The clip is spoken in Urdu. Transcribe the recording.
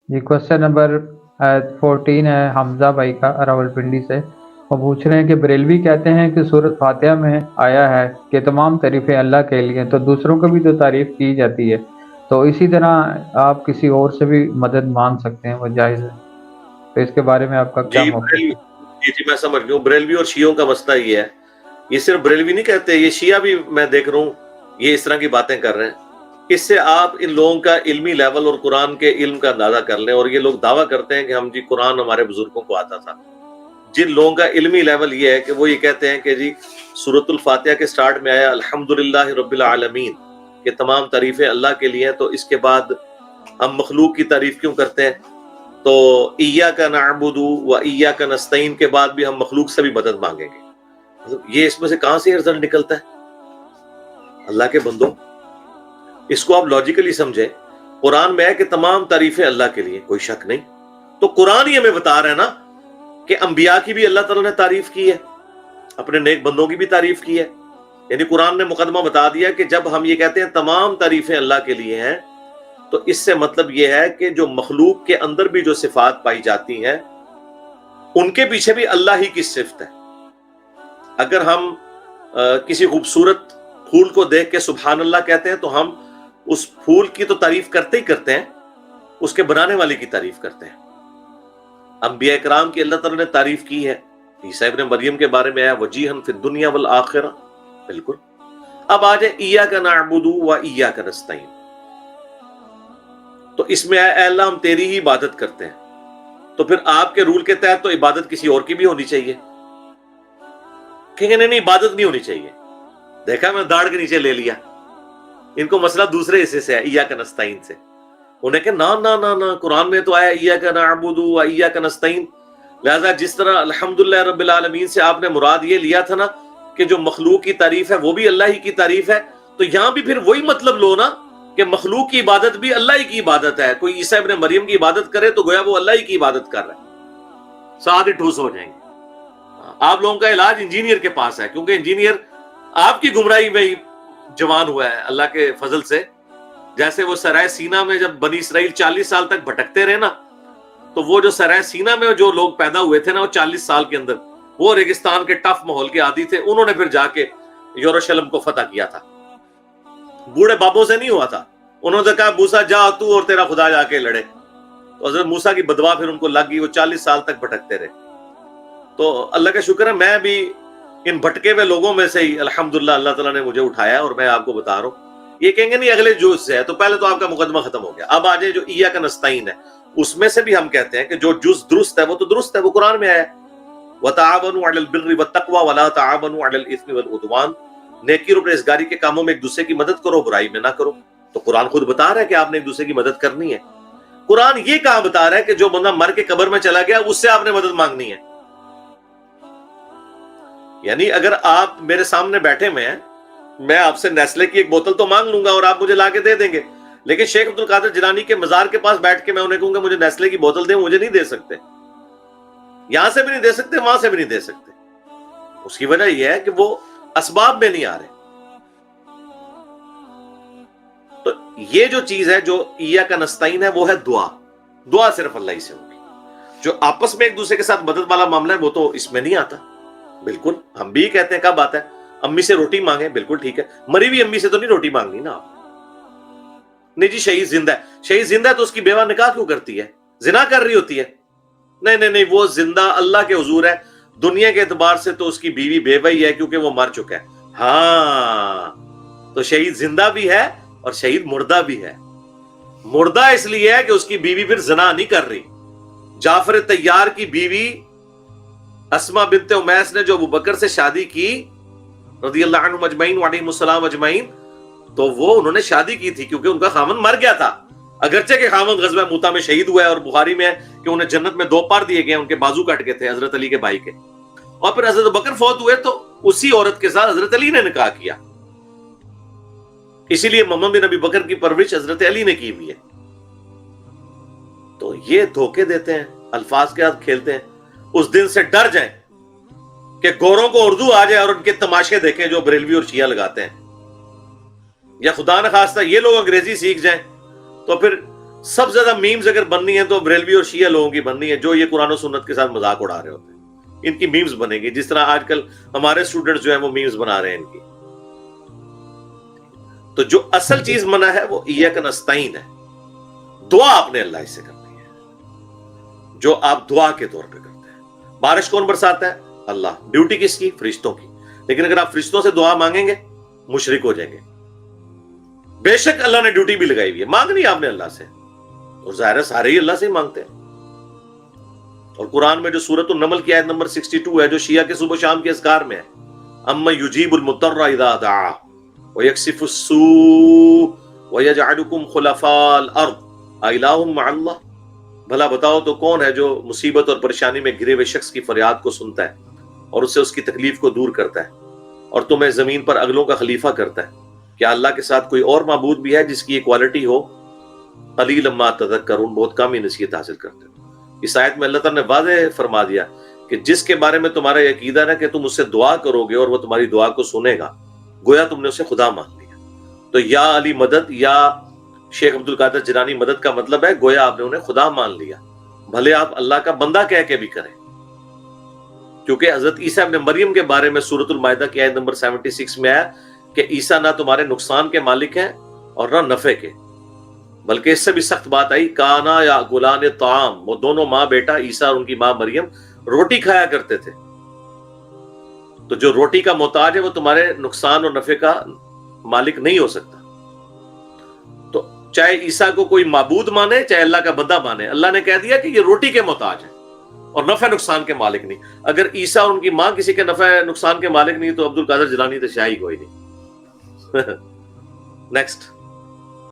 جی کوشچن نمبر 14 ہے حمزہ بھائی کا راولپنڈی سے۔ وہ پوچھ رہے ہیں کہ بریلوی کہتے ہیں کہ سورۃ فاتحہ میں آیا ہے کہ تمام تعریفیں اللہ کے لیے، تو دوسروں کو بھی تو تعریف کی جاتی ہے، تو اسی طرح آپ کسی اور سے بھی مدد مانگ سکتے ہیں، وہ جائز ہے، تو اس کے بارے میں آپ کا کیا جی موقف بریلوی، ہے؟ جی میں سمجھ گیا ہوں۔ بریلوی اور شیعوں کا مسئلہ یہ ہے، یہ صرف بریلوی نہیں کہتے، یہ شیعہ بھی میں دیکھ رہا ہوں یہ اس طرح کی باتیں کر رہے ہیں۔ اس سے آپ ان لوگوں کا علمی لیول اور قرآن کے علم کا اندازہ کر لیں۔ اور یہ لوگ دعویٰ کرتے ہیں کہ ہم جی قرآن ہمارے بزرگوں کو آتا تھا۔ جن لوگوں کا علمی لیول یہ ہے کہ وہ یہ کہتے ہیں کہ جی سورۃ الفاتحہ کے سٹارٹ میں آیا الحمدللہ رب العالمین، کہ تمام تعریفیں اللہ کے لیے ہیں، تو اس کے بعد ہم مخلوق کی تعریف کیوں کرتے ہیں؟ تو ایاک نعبد و ایاک نستعین کے بعد بھی ہم مخلوق سے بھی مدد مانگیں گے۔ مطلب یہ اس میں سے کہاں سے رزلٹ نکلتا ہے؟ اللہ کے بندوں، اس کو آپ لاجیکلی سمجھیں۔ قرآن میں ہے کہ تمام تعریفیں اللہ کے لیے، کوئی شک نہیں۔ تو قرآن ہی ہمیں بتا رہا ہے نا کہ انبیاء کی بھی اللہ تعالیٰ نے تعریف کی ہے، اپنے نیک بندوں کی بھی تعریف کی ہے۔ یعنی قرآن نے مقدمہ بتا دیا کہ جب ہم یہ کہتے ہیں تمام تعریفیں اللہ کے لیے ہیں، تو اس سے مطلب یہ ہے کہ جو مخلوق کے اندر بھی جو صفات پائی جاتی ہیں ان کے پیچھے بھی اللہ ہی کی صفت ہے۔ اگر ہم کسی خوبصورت پھول کو دیکھ کے سبحان اللہ کہتے ہیں تو ہم اس پھول کی تو تعریف کرتے ہی کرتے ہیں، اس کے بنانے والے کی تعریف کرتے ہیں۔ انبیاء کرام کی اللہ تعالیٰ نے تعریف کی ہے، عیسیٰ ابن مریم کے بارے میں آیا وجیہا فی الدنیا والآخرہ، بالکل۔ اب آ جائے ایاک نعبد و ایاک نستعین، تو اس میں اے اللہ ہم تیری ہی عبادت کرتے ہیں، تو پھر آپ کے رول کے تحت تو عبادت کسی اور کی بھی ہونی چاہیے۔ کہیں گے نہیں عبادت نہیں ہونی چاہیے، دیکھا میں داڑھ کے نیچے لے لیا۔ ان کو مسئلہ دوسرے حصے سے ہے، ایاک نستعین سے۔ انہیں کہ نا نا نا نا، قرآن میں تو آیا ایاک نعبد و ایاک نستعین، لہذا جس طرح الحمدللہ رب العالمین سے آپ نے مراد یہ لیا تھا نا کہ جو مخلوق کی تعریف ہے وہ بھی اللہ ہی کی تعریف ہے، تو یہاں بھی پھر وہی مطلب لو نا کہ مخلوق کی عبادت بھی اللہ ہی کی عبادت ہے۔ کوئی عیسیٰ ابن مریم کی عبادت کرے تو گویا وہ اللہ ہی کی عبادت کر رہا ہے، ساتھ ہی ٹھوس ہو جائیں گے۔ آپ لوگوں کا علاج انجینئر کے پاس ہے، کیونکہ انجینئر آپ کی گمراہی میں ہی جوان ہوا ہے اللہ کے فضل سے۔ جیسے وہ سرائے سینا میں جب بنی اسرائیل 40 سال تک بھٹکتے رہے نا، تو وہ جو سرائے سینا میں جو لوگ پیدا ہوئے تھے نا، وہ 40 سال کے اندر وہ ریگستان کے ٹف ماحول کے عادی تھے، انہوں نے پھر جا کے یروشلم کو فتح کیا تھا۔ بوڑھے بابوں سے نہیں ہوا تھا، انہوں نے کہا موسیٰ جا تو اور تیرا خدا جا کے لڑے، تو حضرت موسیٰ کی بدوا پھر ان کو لگ گئی، وہ 40 سال تک بھٹکتے رہے۔ تو اللہ کا شکر ہے میں بھی ان بھٹکے ہوئے لوگوں میں سے ہی الحمدللہ اللہ تعالیٰ نے مجھے اٹھایا ہے، اور میں آپ کو بتا رہا ہوں۔ یہ کہیں گے نہیں اگلے جز سے ہے، تو پہلے تو آپ کا مقدمہ ختم ہو گیا۔ اب آ جائے جو ایاک نستعین ہے، اس میں سے بھی ہم کہتے ہیں کہ جو جز درست ہے وہ تو درست ہے، وہ قرآن میں آیا ہے وَتَعَاوَنُوا عَلَى الْبِرِّ وَالتَّقْوَىٰ وَلَا تَعَاوَنُوا عَلَى الْإِثْمِ وَالْعُدْوَانِ، نیکی اور پرہیزگاری کے کاموں میں ایک دوسرے کی مدد کرو، برائی میں نہ کرو۔ تو قرآن خود بتا رہا ہے کہ آپ نے ایک دوسرے کی مدد کرنی ہے۔ قرآن یہ کہاں بتا رہا ہے کہ جو بندہ مر کے قبر میں چلا گیا اس سے آپ نے مدد مانگنی ہے؟ یعنی اگر آپ میرے سامنے بیٹھے ہوئے ہیں، میں آپ سے نیسلے کی ایک بوتل تو مانگ لوں گا اور آپ مجھے لا کے دے دیں گے، لیکن شیخ عبد القادر جیلانی کے مزار کے پاس بیٹھ کے میں انہیں کہوں گا مجھے نیسلے کی بوتل دیں، مجھے نہیں دے سکتے، یہاں سے بھی نہیں دے سکتے، وہاں سے بھی نہیں دے سکتے۔ اس کی وجہ یہ ہے کہ وہ اسباب میں نہیں آ رہے۔ تو یہ جو چیز ہے جو ایاک نستعین ہے وہ ہے دعا، دعا صرف اللہ ہی سے ہوگی۔ جو آپس میں ایک دوسرے کے ساتھ مدد والا معاملہ ہے وہ تو اس میں نہیں آتا۔ بالکل ہم بھی کہتے ہیں کب آتا ہے؟ امی سے روٹی مانگیں، بالکل ٹھیک ہے، مری ہوئی امی سے تو نہیں روٹی مانگنی نا آپ۔ نہیں جی شہید زندہ ہے، شہید زندہ ہے تو اس کی بیوہ نکاح کیوں کرتی ہے؟ زنا کر رہی ہوتی ہے؟ نہیں نہیں نہیں، وہ زندہ اللہ کے حضور ہے، دنیا کے اعتبار سے تو اس کی بیوی بیوہ ہی ہے کیونکہ وہ مر چکا ہے۔ ہاں تو شہید زندہ بھی ہے اور شہید مردہ بھی ہے۔ مردہ اس لیے ہے کہ اس کی بیوی پھر زنا نہیں کر رہی۔ جعفر طیار کی بیوی اسما بنت امیس نے جو ابوبکر سے شادی کی رضی اللہ عنہم اجمعین وعلیہم السلام اجمعین، تو وہ انہوں نے شادی کی تھی کیونکہ ان کا خاوند مر گیا تھا، اگرچہ کہ خاوند غزوہ موتا میں شہید ہوا ہے، اور بخاری میں ہے کہ انہیں جنت میں 2 پار دیے گئے، ان کے بازو کٹ گئے تھے حضرت علی کے بھائی کے، اور پھر حضرت بکر فوت ہوئے تو اسی عورت کے ساتھ حضرت علی نے نکاح کیا، اسی لیے محمد بن نبی بکر کی پرورش حضرت علی نے کی ہوئی ہے۔ تو یہ دھوکے دیتے ہیں، الفاظ کے ساتھ کھیلتے ہیں۔ اس دن سے ڈر جائیں کہ گوروں کو اردو آ جائے اور ان کے تماشے دیکھیں جو بریلوی اور شیعہ لگاتے ہیں، یا خدا نخواستہ یہ لوگ انگریزی سیکھ جائیں تو پھر سب زیادہ میمز اگر بننی ہے تو بریلوی اور شیعہ لوگوں کی بننی ہے جو یہ قرآن و سنت کے ساتھ مذاق اڑا رہے ہوتے ہیں، ان کی میمز بنے گی، جس طرح آج کل ہمارے اسٹوڈنٹس جو ہیں وہ میمز بنا رہے ہیں ان کی۔ تو جو اصل چیز منع ہے وہ ایاک نستعین ہے، دعا آپ نے اللہ سے کرنی ہے، جو آپ دعا کے طور پہ کرتے ہیں۔ بارش کون برساتا ہے؟ اللہ۔ ڈیوٹی کس کی؟ فرشتوں کی۔ لیکن اگر آپ فرشتوں سے دعا مانگیں گے مشرک ہو جائیں گے۔ بے شک اللہ نے ڈیوٹی بھی لگائی ہوئی ہے، مانگنی آپ نے اللہ سے، اور ظاہر ہے سارے ہی اللہ سے ہی مانگتے ہیں۔ اور قرآن میں جو سورۃ النمل کی آیت نمبر 62 ہے، جو شیعہ کے صبح شام کے اذکار میں ہے، اَمَّن يُجِيبُ الْمُضْطَرَّ إِذَا دَعَاهُ وَيَكْشِفُ السُّوءَ وَيَجْعَلُكُمْ خُلَفَاءَ الْأَرْضِ أَإِلَٰهٌ مَّعَ اللَّهِ، بھلا بتاؤ تو کون ہے جو مصیبت اور پریشانی میں گرے ہوئے شخص کی فریاد کو سنتا ہے اور اس سے اس کی تکلیف کو دور کرتا ہے اور تمہیں زمین پر اگلوں کا خلیفہ کرتا ہے؟ کیا اللہ کے ساتھ کوئی اور معبود بھی ہے جس کی یہ کوالٹی ہو؟ قلیلا ما تذکرون، بہت کم ہی نصیحت حاصل کرتے ہو۔ اس آیت میں اللہ تعالیٰ نے واضح فرما دیا کہ جس کے بارے میں تمہارا یہ عقیدہ ہے کہ تم اس سے دعا کرو گے اور وہ تمہاری دعا کو سنے گا، گویا تم نے اسے خدا مان لیا۔ تو یا علی مدد یا شیخ عبد القادر جیلانی مدد کا مطلب ہے گویا آپ نے انہیں خدا مان لیا، بھلے آپ اللہ کا بندہ کہہ کے بھی کریں، کیونکہ حضرت عیسیٰ ابن مریم کے بارے میں سورۃ المائدہ کی آیت نمبر 76 میں آیا کہ عیسیٰ نہ تمہارے نقصان کے مالک ہیں اور نہ نفع کے، بلکہ اس سے بھی سخت بات آئی، کانا یا غلان طعام، وہ دونوں ماں بیٹا عیسیٰ اور ان کی ماں مریم روٹی کھایا کرتے تھے۔ تو جو روٹی کا محتاج ہے وہ تمہارے نقصان اور نفع کا مالک نہیں ہو سکتا۔ تو چاہے عیسیٰ کو کوئی معبود مانے چاہے اللہ کا بندہ مانے، اللہ نے کہہ دیا کہ یہ روٹی کے محتاج ہے اور نفع نقصان کے مالک نہیں۔ اگر عیسیٰ اور ان کی ماں کسی کے نفع نقصان کے مالک نہیں تو عبد القادر جیلانی تو شاہی کوئی نہیں۔ نیکسٹ۔